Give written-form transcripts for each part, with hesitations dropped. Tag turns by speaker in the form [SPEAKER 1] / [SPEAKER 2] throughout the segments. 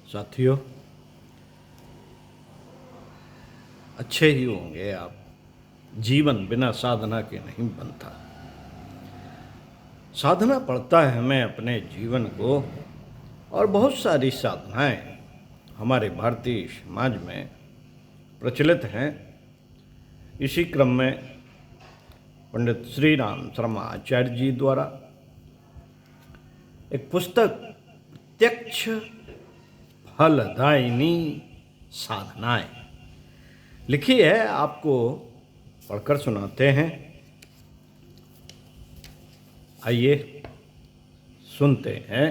[SPEAKER 1] साथियों, अच्छे ही होंगे आप। जीवन बिना साधना के नहीं बनता। साधना पड़ता है हमें अपने जीवन को, और बहुत सारी साधनाएं हमारे भारतीय समाज में प्रचलित हैं। इसी क्रम में पंडित श्री राम शर्मा आचार्य जी द्वारा एक पुस्तक प्रत्यक्ष फलदायिनी साधनाएं लिखी है, आपको पढ़कर सुनाते हैं। आइए सुनते हैं,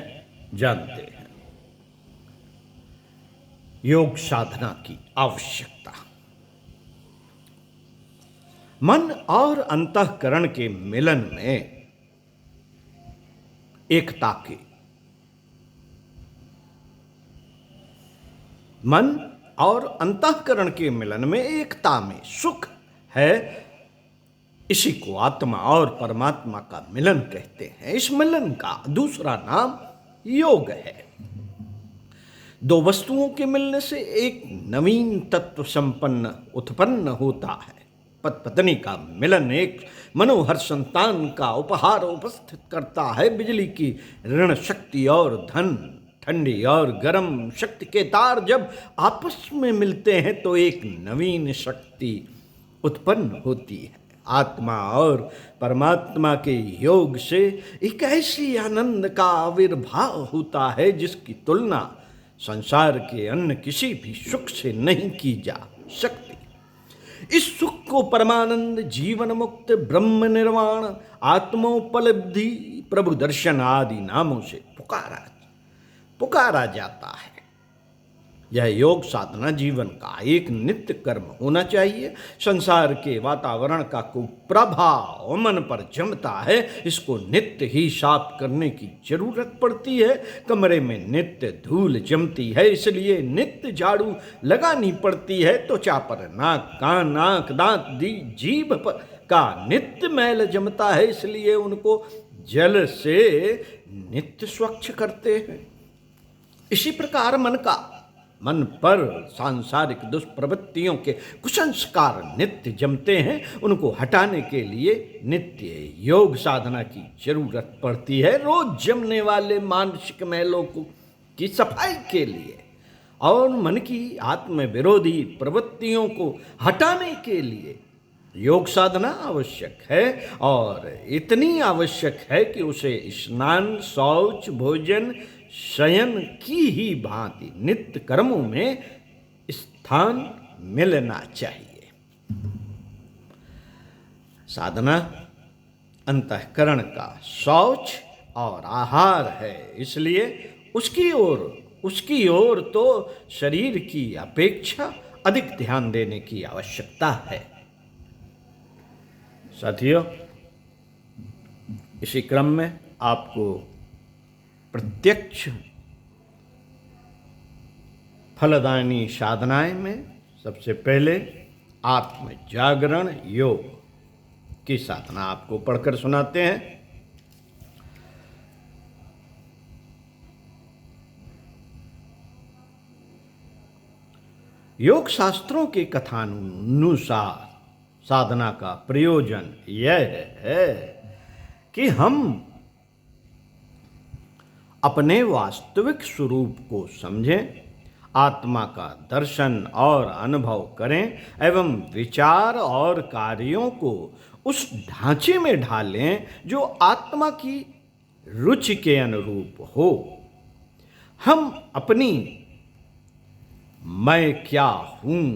[SPEAKER 1] जानते हैं। योग साधना की आवश्यकता। मन और अंतःकरण के मिलन में एकता के, मन और अंतःकरण के मिलन में एकता में सुख है। इसी को आत्मा और परमात्मा का मिलन कहते हैं। इस मिलन का दूसरा नाम योग है। दो वस्तुओं के मिलने से एक नवीन तत्व संपन्न उत्पन्न होता है। पति पत्नी का मिलन एक मनोहर संतान का उपहार उपस्थित करता है। बिजली की ऋण शक्ति और धन, ठंडी और गर्म शक्ति के तार जब आपस में मिलते हैं तो एक नवीन शक्ति उत्पन्न होती है। आत्मा और परमात्मा के योग से एक ऐसी आनंद का आविर्भाव होता है जिसकी तुलना संसार के अन्य किसी भी सुख से नहीं की जा सकती। इस सुख को परमानंद, जीवन मुक्त, ब्रह्म निर्वाण, आत्मोपलब्धि, प्रभु दर्शन आदि नामों से पुकारा जाता है। यह योग साधना जीवन का एक नित्य कर्म होना चाहिए। संसार के वातावरण का कुप्रभाव मन पर जमता है, इसको नित्य ही साफ करने की जरूरत पड़ती है। कमरे में नित्य धूल जमती है, इसलिए नित्य झाड़ू लगानी पड़ती है। त्वचा पर, नाक, कान, आंख, दांत, जीभ पर का नित्य मैल जमता है, इसलिए उनको जल से नित्य स्वच्छ करते हैं। इसी प्रकार मन पर सांसारिक दुष्प्रवृत्तियों के कुसंस्कार नित्य जमते हैं। उनको हटाने के लिए नित्य योग साधना की जरूरत पड़ती है। रोज जमने वाले मानसिक मैलों की सफाई के लिए और मन की आत्म विरोधी प्रवृत्तियों को हटाने के लिए योग साधना आवश्यक है, और इतनी आवश्यक है कि उसे स्नान, शौच, भोजन, शयन की ही भांति नित्य कर्मों में स्थान मिलना चाहिए। साधना अंतःकरण का शौच और आहार है, इसलिए उसकी ओर तो शरीर की अपेक्षा अधिक ध्यान देने की आवश्यकता है। साथियों, इसी क्रम में आपको प्रत्यक्ष फलदायिनी साधनाएं में सबसे पहले आत्म जागरण योग की साधना आपको पढ़कर सुनाते हैं। योग शास्त्रों के कथानुसार साधना का प्रयोजन यह है कि हम अपने वास्तविक स्वरूप को समझें, आत्मा का दर्शन और अनुभव करें एवं विचार और कार्यों को उस ढांचे में ढालें जो आत्मा की रुचि के अनुरूप हो। हम अपनी मैं क्या हूँ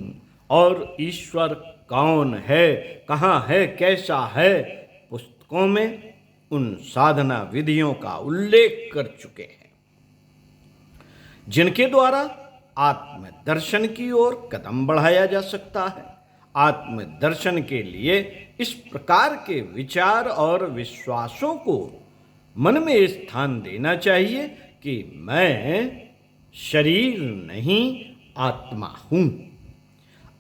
[SPEAKER 1] और ईश्वर कौन है, कहाँ है, कैसा है, पुस्तकों में उन साधना विधियों का उल्लेख कर चुके हैं जिनके द्वारा आत्मदर्शन की ओर कदम बढ़ाया जा सकता है। आत्मदर्शन के लिए इस प्रकार के विचार और विश्वासों को मन में स्थान देना चाहिए कि मैं शरीर नहीं, आत्मा हूँ।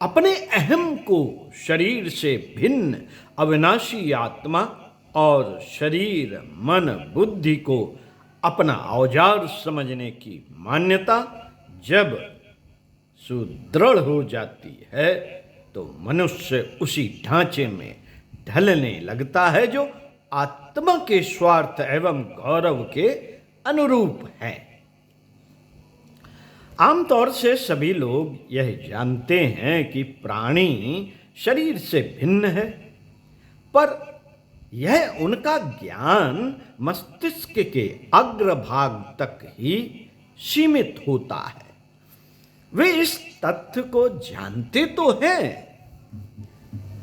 [SPEAKER 1] अपने अहम को शरीर से भिन्न अविनाशी आत्मा और शरीर, मन, बुद्धि को अपना औजार समझने की मान्यता जब सुदृढ़ हो जाती है तो मनुष्य उसी ढांचे में ढलने लगता है जो आत्मा के स्वार्थ एवं गौरव के अनुरूप है। आमतौर से सभी लोग यह जानते हैं कि प्राणी शरीर से भिन्न है, पर यह उनका ज्ञान मस्तिष्क के अग्रभाग तक ही सीमित होता है। वे इस तथ्य को जानते तो हैं,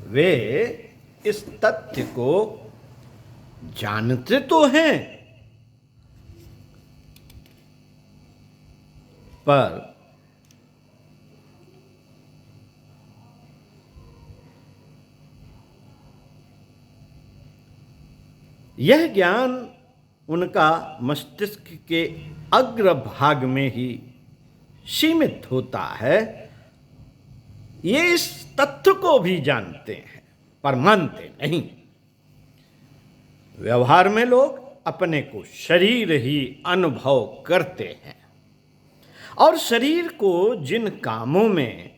[SPEAKER 1] वे इस तथ्य को जानते तो हैं, पर यह ज्ञान उनका मस्तिष्क के अग्रभाग में ही सीमित होता है। ये इस तथ्य को भी जानते हैं पर मानते नहीं। व्यवहार में लोग अपने को शरीर ही अनुभव करते हैं और शरीर को जिन कामों में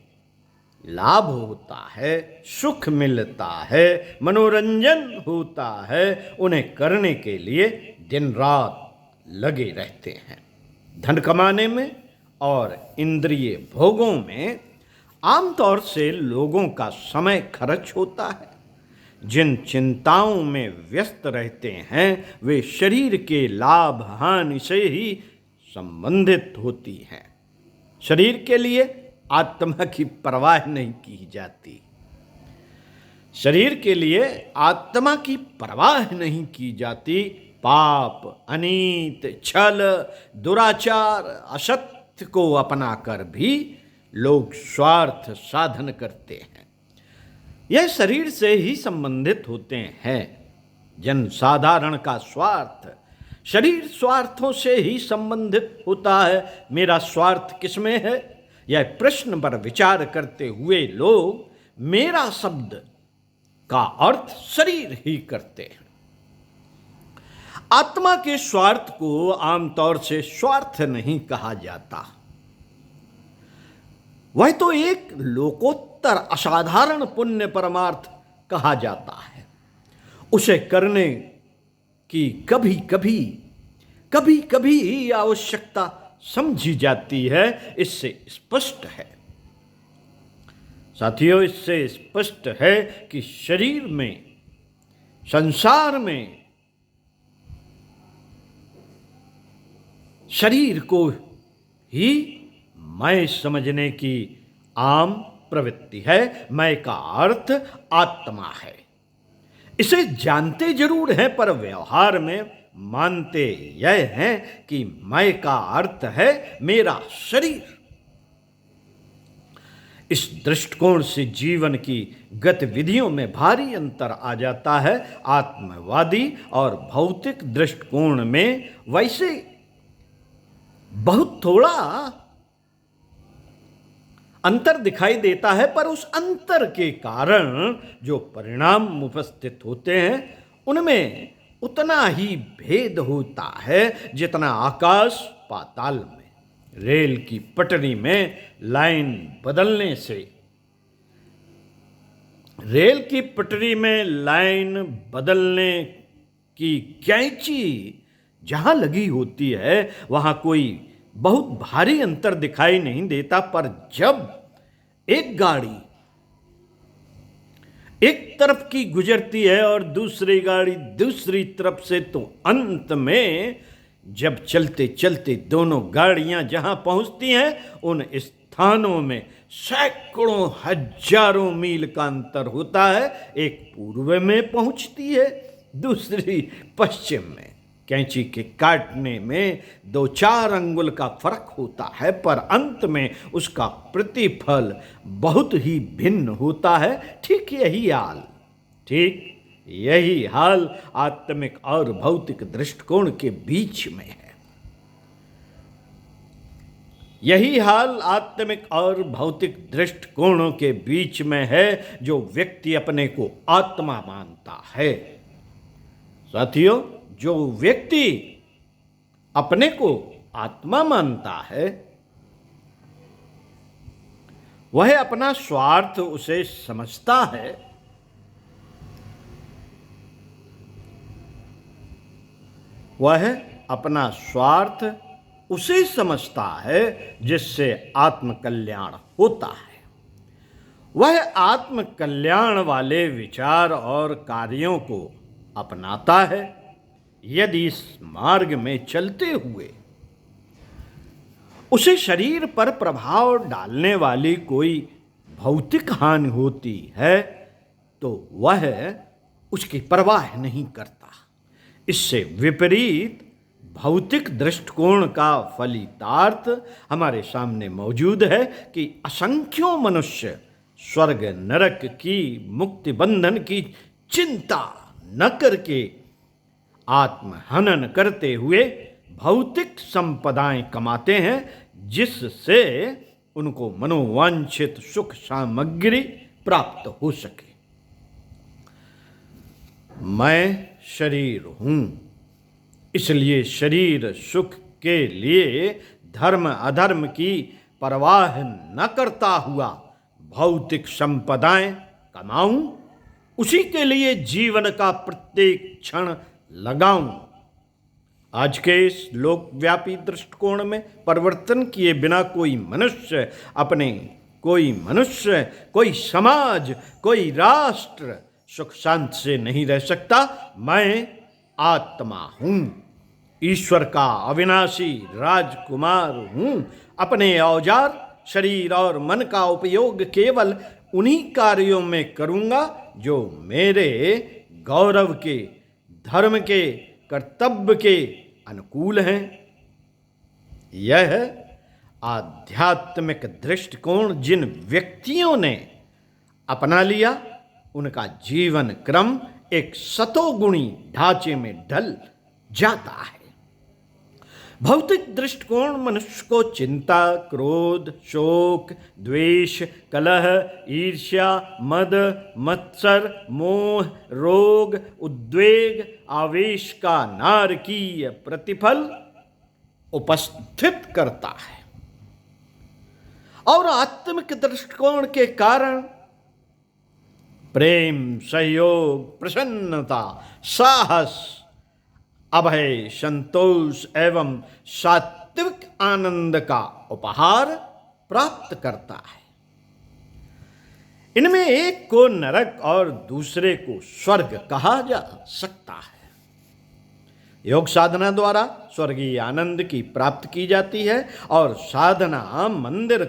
[SPEAKER 1] लाभ होता है, सुख मिलता है, मनोरंजन होता है, उन्हें करने के लिए दिन रात लगे रहते हैं। धन कमाने में और इंद्रिय भोगों में आमतौर से लोगों का समय खर्च होता है। जिन चिंताओं में व्यस्त रहते हैं वे शरीर के लाभ हानि से ही संबंधित होती हैं। शरीर के लिए आत्मा की परवाह नहीं की जाती। शरीर के लिए आत्मा की परवाह नहीं की जाती। पाप, अनीत, छल, दुराचार, असत्य को अपनाकर भी लोग स्वार्थ साधन करते हैं। यह शरीर से ही संबंधित होते हैं। जनसाधारण का स्वार्थ शरीर स्वार्थों से ही संबंधित होता है। मेरा स्वार्थ किसमें है? यह प्रश्न पर विचार करते हुए लोग मेरा शब्द का अर्थ शरीर ही करते हैं। आत्मा के स्वार्थ को आमतौर से स्वार्थ नहीं कहा जाता। वह तो एक लोकोत्तर असाधारण पुण्य परमार्थ कहा जाता है। उसे करने की कभी कभी आवश्यकता समझी जाती है। इससे स्पष्ट है साथियों, इससे स्पष्ट है कि शरीर में, संसार में शरीर को ही मैं समझने की आम प्रवृत्ति है। मैं का अर्थ आत्मा है। इसे जानते जरूर हैं पर व्यवहार में मानते यह हैं कि मैं का अर्थ है मेरा शरीर। इस दृष्टिकोण से जीवन की गतिविधियों में भारी अंतर आ जाता है। आत्मवादी और भौतिक दृष्टिकोण में वैसे बहुत थोड़ा अंतर दिखाई देता है, पर उस अंतर के कारण जो परिणाम उपस्थित होते हैं उनमें उतना ही भेद होता है जितना आकाश पाताल में। रेल की पटरी में लाइन बदलने से, रेल की पटरी में लाइन बदलने की कैंची जहां लगी होती है वहां कोई बहुत भारी अंतर दिखाई नहीं देता, पर जब एक गाड़ी एक तरफ की गुजरती है और दूसरी गाड़ी दूसरी तरफ से, तो अंत में जब चलते चलते दोनों गाड़ियां जहां पहुंचती हैं उन स्थानों में सैकड़ों हजारों मील का अंतर होता है। एक पूर्व में पहुंचती है, दूसरी पश्चिम में। कैंची के काटने में 2-4 अंगुल का फर्क होता है, पर अंत में उसका प्रतिफल बहुत ही भिन्न होता है। ठीक यही हाल आत्मिक और भौतिक दृष्टिकोण के बीच में है। यही हाल आत्मिक और भौतिक दृष्टिकोणों के बीच में है जो व्यक्ति अपने को आत्मा मानता है। साथियों, जो व्यक्ति अपने को आत्मा मानता है वह अपना स्वार्थ उसे समझता है, वह अपना स्वार्थ उसे समझता है जिससे आत्मकल्याण होता है। वह आत्मकल्याण वाले विचार और कार्यों को अपनाता है। यदि इस मार्ग में चलते हुए उसे शरीर पर प्रभाव डालने वाली कोई भौतिक हानि होती है तो वह उसकी परवाह नहीं करता। इससे विपरीत भौतिक दृष्टिकोण का फलितार्थ हमारे सामने मौजूद है कि असंख्यों मनुष्य स्वर्ग नरक की मुक्ति बंधन की चिंता न करके आत्महनन करते हुए भौतिक संपदाएं कमाते हैं, जिससे उनको मनोवांछित सुख सामग्री प्राप्त हो सके। मैं शरीर हूं, इसलिए शरीर सुख के लिए धर्म अधर्म की परवाह न करता हुआ भौतिक संपदाएं कमाऊं, उसी के लिए जीवन का प्रत्येक क्षण लगाऊं। आज के इस लोकव्यापी दृष्टिकोण में परिवर्तन किए बिना कोई मनुष्य, कोई समाज, कोई राष्ट्र सुख शांति से नहीं रह सकता। मैं आत्मा हूं, ईश्वर का अविनाशी राजकुमार हूं। अपने औजार शरीर और मन का उपयोग केवल उन्हीं कार्यों में करूंगा जो मेरे गौरव के, धर्म के, कर्तव्य के अनुकूल हैं। यह आध्यात्मिक दृष्टिकोण जिन व्यक्तियों ने अपना लिया, उनका जीवन क्रम एक सतोगुणी ढांचे में ढल जाता है। भौतिक दृष्टिकोण मनुष्य को चिंता, क्रोध, शोक, द्वेष, कलह, ईर्ष्या, मद, मत्सर, मोह, रोग, उद्वेग, आवेश का नारकीय प्रतिफल उपस्थित करता है। और आत्मिक दृष्टिकोण के कारण प्रेम, सहयोग, प्रसन्नता, साहस, अभय, संतोष एवं सात्विक आनंद का उपहार प्राप्त करता है। इनमें एक को नरक और दूसरे को स्वर्ग कहा जा सकता है। योग साधना द्वारा स्वर्गीय आनंद की प्राप्ति की जाती है और साधना मंदिर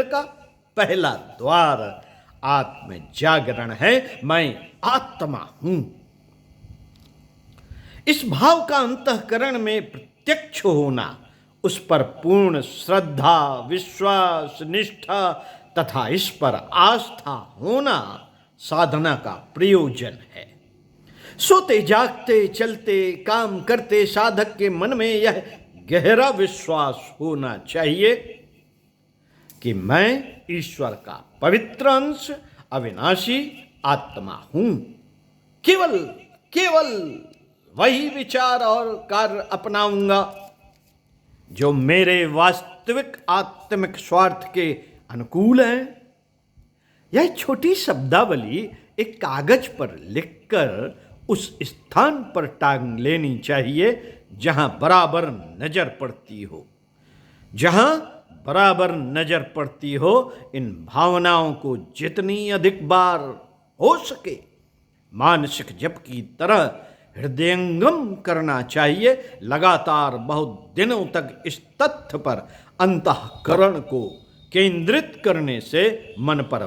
[SPEAKER 1] का पहला द्वार आत्म जागरण है। मैं आत्मा हूं। इस भाव का अंतःकरण में प्रत्यक्ष होना, उस पर पूर्ण श्रद्धा, विश्वास, निष्ठा तथा इस पर आस्था होना साधना का प्रयोजन है। सोते जागते, चलते, काम करते साधक के मन में यह गहरा विश्वास होना चाहिए कि मैं ईश्वर का पवित्र अंश, अविनाशी आत्मा हूं। केवल वही विचार और कार्य अपनाऊंगा जो मेरे वास्तविक आत्मिक स्वार्थ के अनुकूल है। यह छोटी शब्दावली एक कागज पर लिखकर उस स्थान पर टांग लेनी चाहिए जहां बराबर नजर पड़ती हो। इन भावनाओं को जितनी अधिक बार हो सके मानसिक जप की तरह हृदयंगम करना चाहिए। लगातार बहुत दिनों तक इस तथ्य पर अंतःकरण को केंद्रित करने से मन पर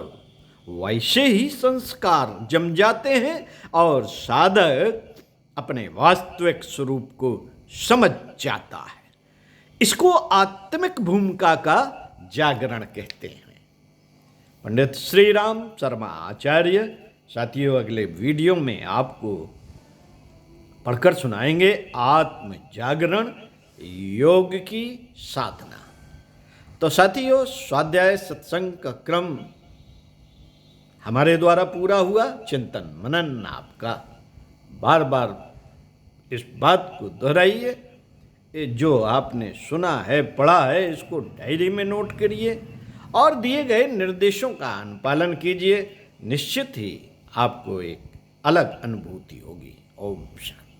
[SPEAKER 1] वैसे ही संस्कार जम जाते हैं और साधक अपने वास्तविक स्वरूप को समझ जाता है। इसको आत्मिक भूमिका का जागरण कहते हैं। पंडित श्री राम शर्मा आचार्य साथियों अगले वीडियो में आपको पढ़कर सुनाएंगे आत्म जागरण योग की साधना। तो साथियों, स्वाध्याय सत्संग का क्रम हमारे द्वारा पूरा हुआ। चिंतन मनन आपका। बार बार इस बात को दोहराइए, जो आपने सुना है, पढ़ा है, इसको डायरी में नोट करिए और दिए गए निर्देशों का अनुपालन कीजिए, निश्चित ही आपको एक अलग अनुभूति होगी। ओम शांति।